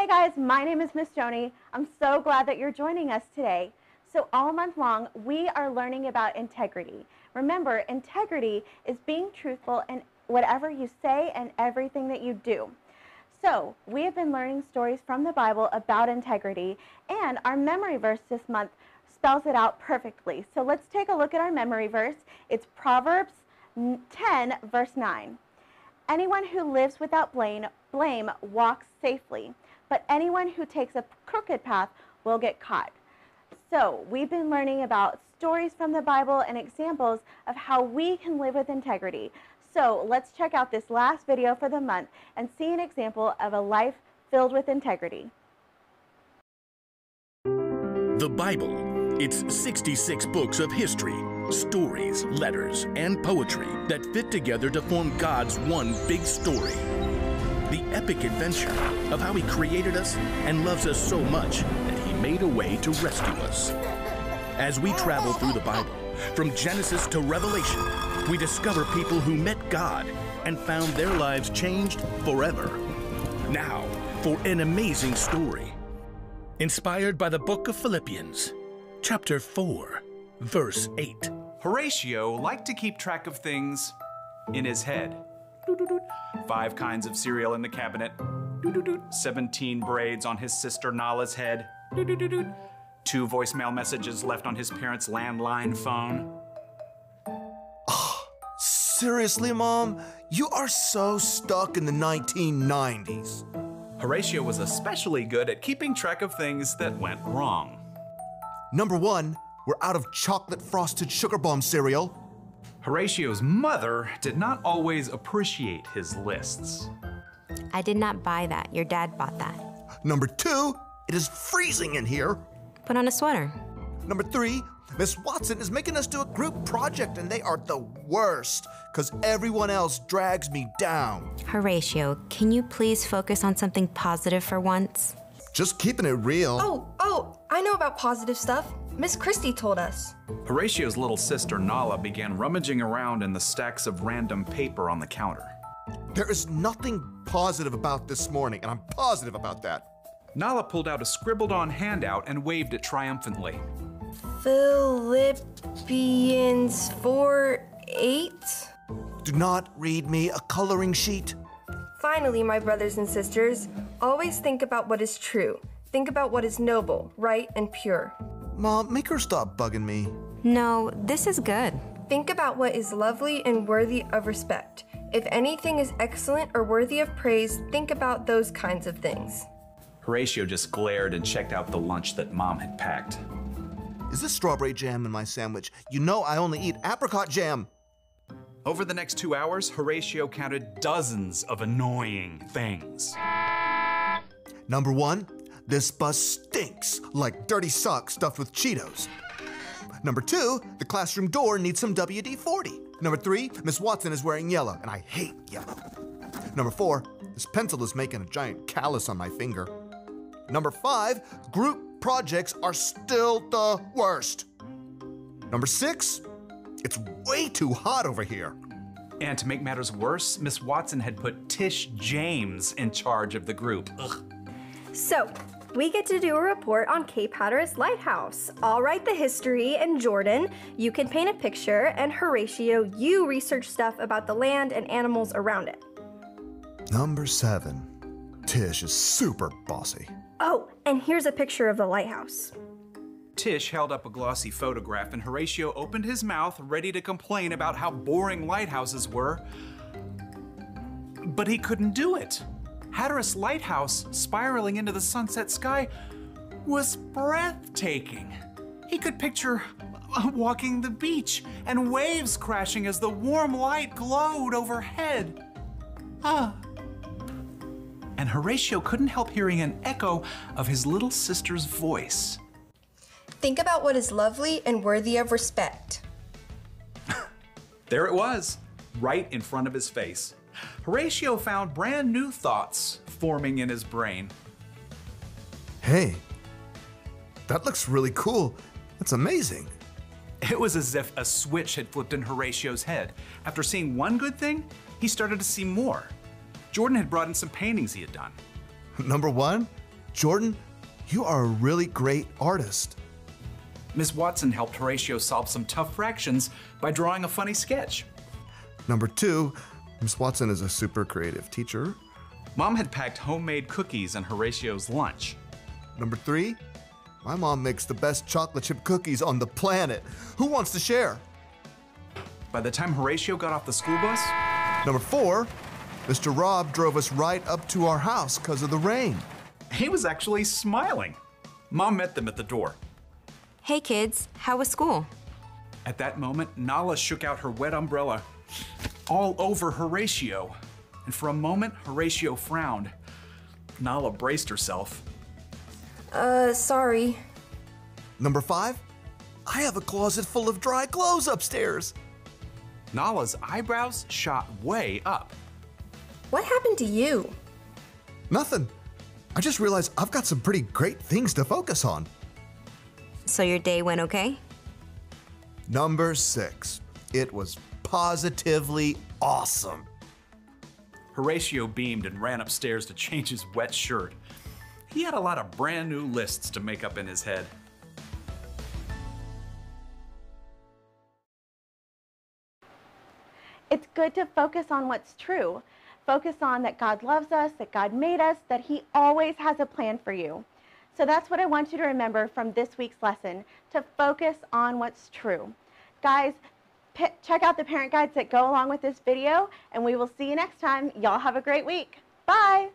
Hey guys, my name is Miss Joni. I'm so glad that you're joining us today. So all month long, we are learning about integrity. Remember, integrity is being truthful in whatever you say and everything that you do. So we have been learning stories from the Bible about integrity, and our memory verse this month spells it out perfectly. So let's take a look at our memory verse. It's Proverbs 10, verse 9. Anyone who lives without blame walks safely, but anyone who takes a crooked path will get caught. So we've been learning about stories from the Bible and examples of how we can live with integrity. So let's check out this last video for the month and see an example of a life filled with integrity. The Bible. It's 66 books of history, stories, letters, and poetry that fit together to form God's one big story. The epic adventure of how He created us and loves us so much that He made a way to rescue us. As we travel through the Bible, from Genesis to Revelation, we discover people who met God and found their lives changed forever. Now, for an amazing story. Inspired by the book of Philippians, chapter 4, verse 8. Horatio liked to keep track of things in his head. 5 kinds of cereal in the cabinet. 17 braids on his sister Nala's head. 2 voicemail messages left on his parents' landline phone. Seriously, Mom? You are so stuck in the 1990s. Horatio was especially good at keeping track of things that went wrong. Number 1, we're out of chocolate frosted sugar bomb cereal. Horatio's mother did not always appreciate his lists. I did not buy that. Your dad bought that. Number 2, it is freezing in here. Put on a sweater. Number 3, Miss Watson is making us do a group project and they are the worst because everyone else drags me down. Horatio, can you please focus on something positive for once? Just keeping it real. Oh, I know about positive stuff. Miss Christie told us. Horatio's little sister Nala began rummaging around in the stacks of random paper on the counter. There is nothing positive about this morning, and I'm positive about that. Nala pulled out a scribbled-on handout and waved it triumphantly. Philippians 4:8. Do not read me a coloring sheet. Finally, my brothers and sisters, always think about what is true. Think about what is noble, right, and pure. Mom, make her stop bugging me. No, this is good. Think about what is lovely and worthy of respect. If anything is excellent or worthy of praise, think about those kinds of things. Horatio just glared and checked out the lunch that Mom had packed. Is this strawberry jam in my sandwich? You know I only eat apricot jam. Over the next 2 hours, Horatio counted dozens of annoying things. Number 1, this bus stinks like dirty socks stuffed with Cheetos. Number 2, the classroom door needs some WD-40. Number 3, Miss Watson is wearing yellow, and I hate yellow. Number 4, this pencil is making a giant callus on my finger. Number 5, group projects are still the worst. Number 6, it's way too hot over here. And to make matters worse, Miss Watson had put Tish James in charge of the group. Ugh. So, we get to do a report on Cape Hatteras Lighthouse. I'll write the history, and Jordan, you can paint a picture, and Horatio, you research stuff about the land and animals around it. Number 7, Tish is super bossy. Oh, and here's a picture of the lighthouse. Tish held up a glossy photograph and Horatio opened his mouth, ready to complain about how boring lighthouses were. But he couldn't do it. Hatteras Lighthouse, spiraling into the sunset sky, was breathtaking. He could picture walking the beach and waves crashing as the warm light glowed overhead. And Horatio couldn't help hearing an echo of his little sister's voice. Think about what is lovely and worthy of respect. There it was, right in front of his face. Horatio found brand new thoughts forming in his brain. Hey, that looks really cool. That's amazing. It was as if a switch had flipped in Horatio's head. After seeing one good thing, he started to see more. Jordan had brought in some paintings he had done. Number 1, Jordan, you are a really great artist. Miss Watson helped Horatio solve some tough fractions by drawing a funny sketch. Number 2, Miss Watson is a super creative teacher. Mom had packed homemade cookies in Horatio's lunch. Number 3, my mom makes the best chocolate chip cookies on the planet. Who wants to share? By the time Horatio got off the school bus, Number 4, Mr. Rob drove us right up to our house because of the rain. he was actually smiling. Mom met them at the door. Hey kids, how was school? At that moment, Nala shook out her wet umbrella all over Horatio. And for a moment, Horatio frowned. Nala braced herself. Sorry. Number 5, I have a closet full of dry clothes upstairs. Nala's eyebrows shot way up. What happened to you? Nothing. I just realized I've got some pretty great things to focus on. So your day went okay? Number 6, it was positively awesome. Horatio beamed and ran upstairs to change his wet shirt. He had a lot of brand new lists to make up in his head. It's good to focus on what's true. Focus on that God loves us, that God made us, that He always has a plan for you. So that's what I want you to remember from this week's lesson, to focus on what's true. Guys, check out the parent guides that go along with this video, and we will see you next time. Y'all have a great week. Bye.